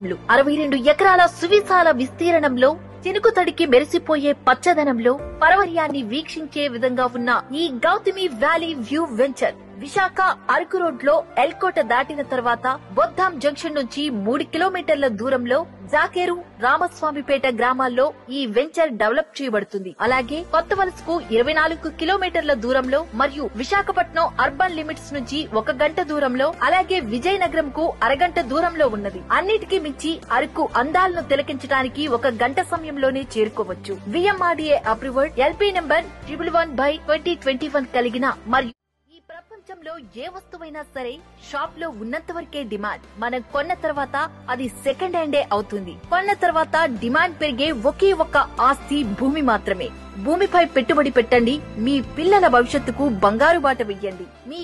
62 ఎకరాల సువిశాల విస్తీర్ణంలో చినుకు తడికి మెరిసిపోయే పచ్చదనంలో పరవర్యాన్ని వీక్షించే విధంగా ఉన్న ఈ Gautami valley view venture Visakha Araku road లో ఎల్కోట దాటిన తర్వాత బొద్దాం జంక్షన్ నుంచి 3 కిలోమీటర్ల దూరంలో జాకేరు రామస్వామిపేట గ్రామాల్లో ఈ వెంచర్ డెవలప్ చేయబడుతుంది. అలాగే కొత్త వలసకు 24 కిలోమీటర్ల దూరంలో మరియు విశాఖపట్నం అర్బన్ లిమిట్స్ నుంచి 1 గంట దూరంలో, అలాగే విజయనగరం కు అరగంట దూరంలో ఉన్నది. అన్నిటికీ మించి అరకు అందాలను తిలకించడానికి 1 గంట సమయంలోనే చేరుకోవచ్చు. విఎంఆర్డీఏ అప్రూవ్డ్ ఎల్పీ నెంబర్ 111/2021 కలిగిన మరియు ప్రపంచంలో ఏ వస్తువైనా సరే షాప్ లో ఉన్నంత వరకే డిమాండ్. మనం కొన్న తర్వాత అది సెకండ్ హ్యాండే అవుతుంది. కొన్న తర్వాత డిమాండ్ పెరిగే ఒకే ఒక్క ఆస్తి భూమి మాత్రమే. భూమిపై పెట్టుబడి పెట్టండి, మీ పిల్లల భవిష్యత్తుకు బంగారు బాట వెయ్యండి. మీ